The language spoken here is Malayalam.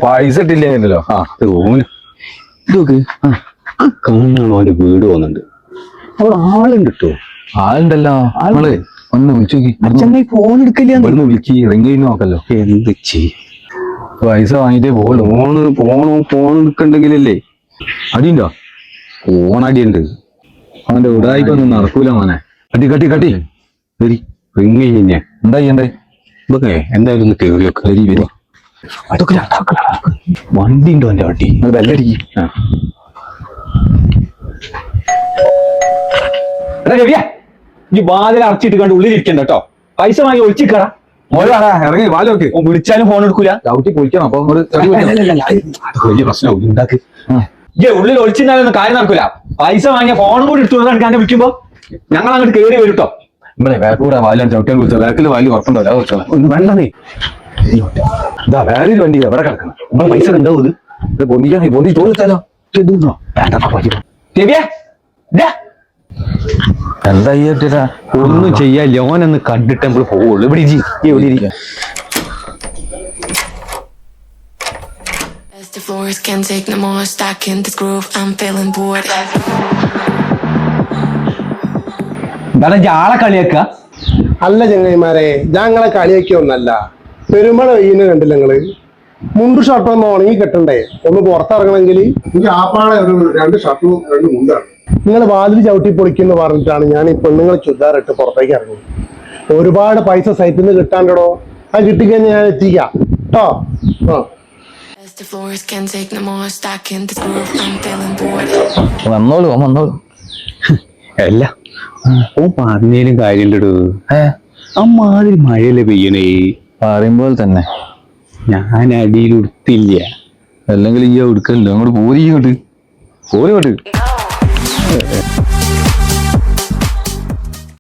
പൈസ ഇട്ടില്ലല്ലോ. ഇതൊക്കെ കാണാണോ അവന്റെ വീട് പോകുന്നുണ്ട്. അവിടെ ആളുണ്ട് കേട്ടോ. ആളുണ്ടല്ലോ. ആള് ഒന്ന് വിളിച്ചു ചെങ്ങായി ഫോൺ എടുക്കില്ല. വിളിക്ക് റിങ് ചെയ്ത് നോക്കല്ലോ. എന്ത് ചെയ്യും? പൈസ വാങ്ങിട്ടേ പോകുള്ളൂ. ഫോൺ എടുക്കണ്ടെങ്കിലല്ലേ അടിയുണ്ടോ? ഫോണടിയുണ്ട്. അവന്റെ ഉടായിപ്പൊന്നും നടക്കൂല മോനെ. കട്ടി കട്ടി കട്ടി വരി. റിങ് കഴിഞ്ഞ എന്താ ചെയ്യണ്ടേ? ഇതൊക്കെ എന്തായാലും ഒന്ന് കേറി വെക്ക. വരി വരി. അതൊക്കെ വണ്ടി ഉണ്ടോ എന്റെ വണ്ടി? ബെല്ലടിക്ക്. ഈ വാതിൽ അടച്ചിട്ട് കണ്ട് ഉള്ളിലിരിക്കണ്ട കേട്ടോ. പൈസ വാങ്ങി ഒളിച്ചിക്കടാ. ഇറങ്ങി വാലൊക്കെ വിളിച്ചാലും ഫോൺ എടുക്കൂല. ചവിട്ടി കുളിക്കണം. അപ്പൊ വലിയ പ്രശ്നം ഉണ്ടാക്ക്. ഉള്ളിൽ ഒളിച്ചിരുന്നാലൊന്നും കാര്യം നടക്കൂല. പൈസ വാങ്ങിയ ഫോണും കൂടി എടുത്തു എന്നെ വിളിക്കുമ്പോ ഞങ്ങൾ അങ്ങോട്ട് കയറി വരും കേട്ടോ. ഇവിടെ ബാക്കൂടെ വാലാണ് ചവിട്ടാൻ കുറിച്ച ബാക്കിൽ വാലി ഉറപ്പുണ്ടോ? ഒന്ന് വേണ്ടേ. ഇതാ വേറൊരു വണ്ടി എവിടെ കിടക്കണം. നമ്മളെ പൈസ ഉണ്ടാവും. ഇത് പൊന്തിക്കാൻ പൊന്തി ചോദിച്ചാലോ? എന്താ ചെയ്യട്ടാ? ഒന്നും ചെയ്യാൻ ലോനൊന്ന് കണ്ടിട്ട് നമ്മൾ പോവുള്ളൂ. ഇവിടെ എവിടെ ഇരിക്കാം. The floors can't take no more, stuck in this groove, I'm feeling bored. ആളെ കളിയാക്ക അല്ല ചങ്ങായിമാരെ, ഞങ്ങളെ കളിയൊക്കെ ഒന്നല്ല. പെരുമഴ പെയ്യുന്ന കണ്ടില്ല നിങ്ങള്? മുണ്ട് ഷർട്ടും ഒന്ന് ഉണങ്ങി കെട്ടണ്ടേ? ഒന്ന് പുറത്തിറങ്ങണമെങ്കിൽ ആപ്പാടെ ഒരു 2 ഷർട്ടും 2 മുണ്ടാണ്. നിങ്ങൾ വാതിൽ ചവിട്ടി പൊളിക്കുന്നു പറഞ്ഞിട്ടാണ് ഞാൻ ഈ പെണ്ണുങ്ങളെ ചുരിദാറിട്ട് പുറത്തേക്ക് ഇറങ്ങുന്നത്. ഒരുപാട് പൈസ സൈറ്റിൽ നിന്ന് കിട്ടാണ്ടോ? അത് കിട്ടിക്കഴിഞ്ഞാൽ ഞാൻ എത്തിക്കാം കേട്ടോ. The floors can't take no more, stuck in this groove, I'm feeling bored. വന്നോളൂ വന്നോളൂ. അല്ല ഓ പറഞ്ഞാലും കാര്യണ്ടോ. അമ്മാതിരി മഴയല്ലേ പെയ്യണേ. പറയുമ്പോൾ തന്നെ ഞാൻ അടിയിൽ ഉടുത്തില്ല. അല്ലെങ്കിൽ ഈ ഉടുക്കല്ലോ അങ്ങോട്ട് പോരി ഇങ്ങോട്ട്.